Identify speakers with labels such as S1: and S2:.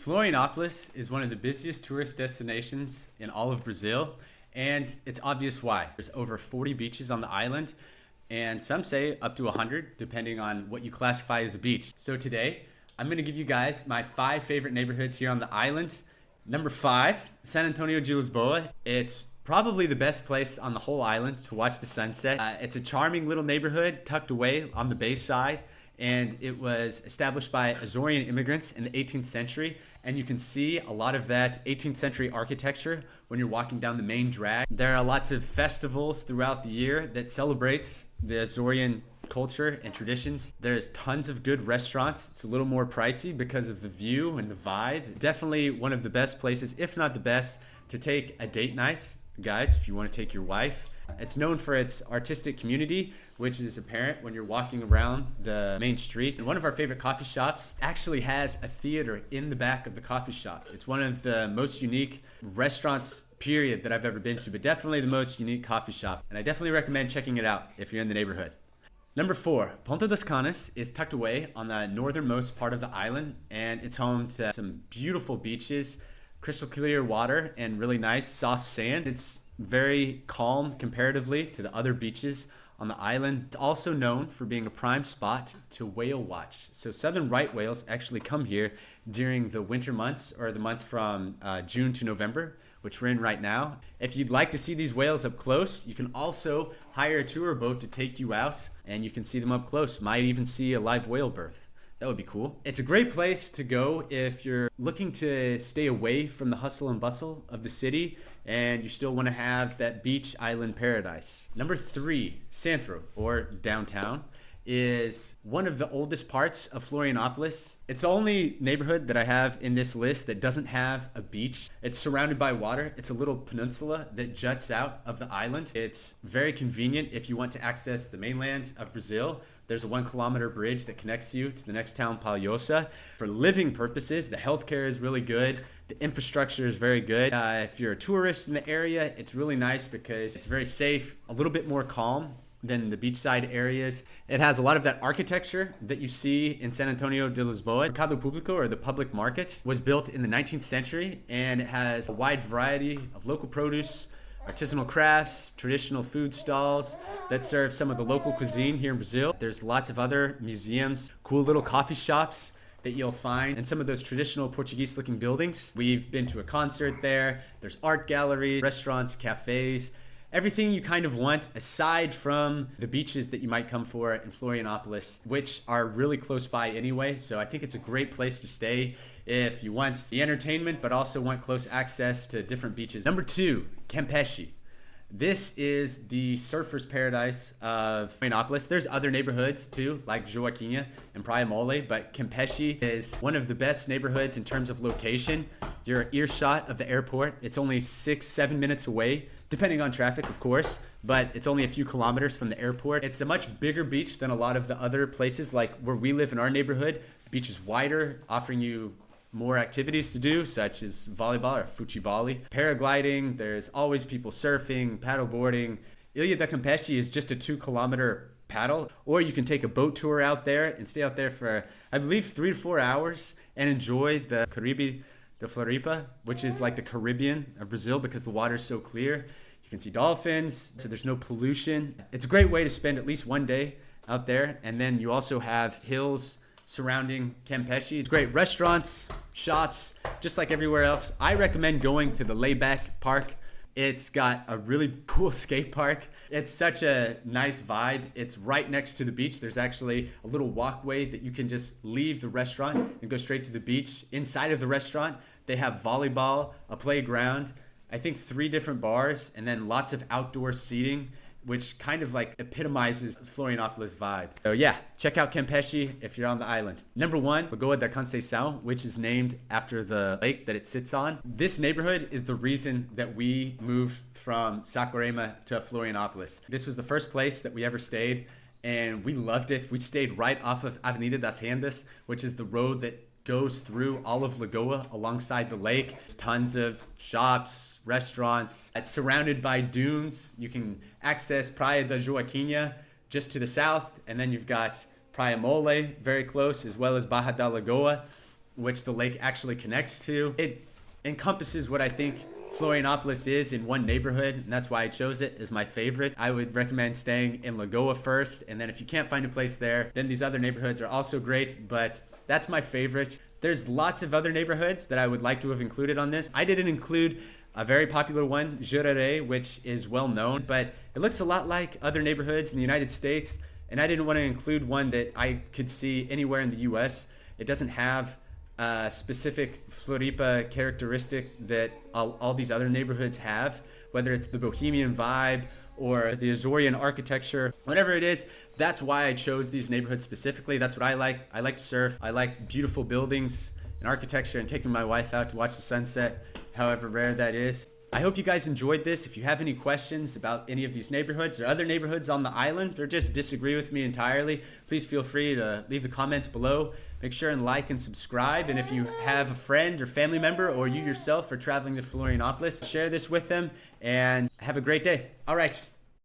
S1: Florianopolis is one of the busiest tourist destinations in all of Brazil, and it's obvious why. There's over 40 beaches on the island, and some say up to 100, depending on what you classify as a beach. So today, I'm gonna give you guys my 5 favorite neighborhoods here on the island. Number 5, San Antonio Julus Boa. It's probably the best place on the whole island to watch the sunset. It's a charming little neighborhood tucked away on the bay side, and it was established by Azorean immigrants in the 18th century, and you can see a lot of that 18th century architecture when you're walking down the main drag. There are lots of festivals throughout the year that celebrates the Azorean culture and traditions. There's tons of good restaurants. It's a little more pricey because of the view and the vibe. Definitely one of the best places, if not the best, to take a date night, guys, if you want to take your wife. It's known for its artistic community, which is apparent when you're walking around the main street. And one of our favorite coffee shops actually has a theater in the back of the coffee shop. It's one of the most unique restaurants, period, that I've ever been to, but definitely the most unique coffee shop. And I definitely recommend checking it out if you're in the neighborhood. Number 4, Ponto Descas is tucked away on the northernmost part of the island, and it's home to some beautiful beaches, crystal clear water, and really nice soft sand. It's very calm comparatively to the other beaches on the island. It's also known for being a prime spot to whale watch. So southern right whales actually come here during the winter months, or the months from June to November, which we're in right now. If you'd like to see these whales up close, you can also hire a tour boat to take you out, and you can see them up close. Might even see a live whale birth. That would be cool. It's a great place to go if you're looking to stay away from the hustle and bustle of the city and you still want to have that beach island paradise. Number 3, Sanro, or downtown, is one of the oldest parts of Florianopolis. It's the only neighborhood that I have in this list that doesn't have a beach. It's surrounded by water. It's a little peninsula that juts out of the island. It's very convenient if you want to access the mainland of Brazil. There's a 1-kilometer bridge that connects you to the next town, Palhoça. For living purposes, the healthcare is really good. The infrastructure is very good. If you're a tourist in the area, it's really nice because it's very safe, a little bit more calm than the beachside areas. It has a lot of that architecture that you see in San Antonio de Lisboa. Mercado Público, or the public market, was built in the 19th century, and it has a wide variety of local produce, artisanal crafts, traditional food stalls that serve some of the local cuisine here in Brazil. There's lots of other museums, cool little coffee shops that you'll find in some of those traditional Portuguese looking buildings. We've been to a concert there. There's art galleries, restaurants, cafes, everything you kind of want aside from the beaches that you might come for in Florianopolis, which are really close by anyway. So I think it's a great place to stay if you want the entertainment but also want close access to different beaches. Number 2, Kesi. This is the surfer's paradise of Florianopolis. There's other neighborhoods too, like Joaquina and Praia Mole, but Kesi is one of the best neighborhoods in terms of location. You're earshot of the airport. It's only 6-7 minutes away, depending on traffic, of course, but it's only a few kilometers from the airport. It's a much bigger beach than a lot of the other places, like where we live in our neighborhood. The beach is wider, offering you more activities to do, such as volleyball or fuchivali, paragliding. There's always people surfing, paddleboarding. Ilha da Kesi is just a 2-kilometer paddle, or you can take a boat tour out there and stay out there for, I believe, 3 to 4 hours and enjoy the Caribe de Floripa, which is like the Caribbean of Brazil because the water is so clear. You can see dolphins, so there's no pollution. It's a great way to spend at least one day out there. And then you also have hills surrounding Kesi. It's great restaurants, shops, just like everywhere else. I recommend going to the Layback Park. It's got a really cool skate park. It's such a nice vibe. It's right next to the beach. There's actually a little walkway that you can just leave the restaurant and go straight to the beach. Inside of the restaurant, they have volleyball, a playground, I think 3 different bars, and then lots of outdoor seating, which kind of like epitomizes Florianopolis vibe. So yeah, check out Kesi if you're on the island. Number 1, Lagoa da Conceição, which is named after the lake that it sits on. This neighborhood is the reason that we moved from Saquarema to Florianopolis. This was the first place that we ever stayed, and we loved it. We stayed right off of Avenida das Rendas, which is the road that goes through all of Lagoa alongside the lake. There's tons of shops, restaurants. It's surrounded by dunes. You can access Praia da Joaquina just to the south, and then you've got Praia Mole very close, as well as Barra da Lagoa. which the lake actually connects to. It encompasses what I think Florianopolis is in one neighborhood, and that's why I chose it as my favorite. I would recommend staying in Lagoa first, and then if you can't find a place there, then these other neighborhoods are also great, but that's my favorite. There's lots of other neighborhoods that I would like to have included on this. I didn't include a very popular one, Jurerê, which is well known, but it looks a lot like other neighborhoods in the United States, and I didn't want to include one that I could see anywhere in the US. It doesn't have a specific Floripa characteristic that all these other neighborhoods have, whether it's the bohemian vibe or the Azorean architecture, whatever it is. That's why I chose these neighborhoods specifically. That's what I like. I like to surf. I like beautiful buildings and architecture and taking my wife out to watch the sunset, however rare that is. I hope you guys enjoyed this. If you have any questions about any of these neighborhoods or other neighborhoods on the island, or just disagree with me entirely, please feel free to leave the comments below. Make sure and like and subscribe. And if you have a friend or family member, or you yourself are traveling to Florianopolis, share this with them and have a great day. All right.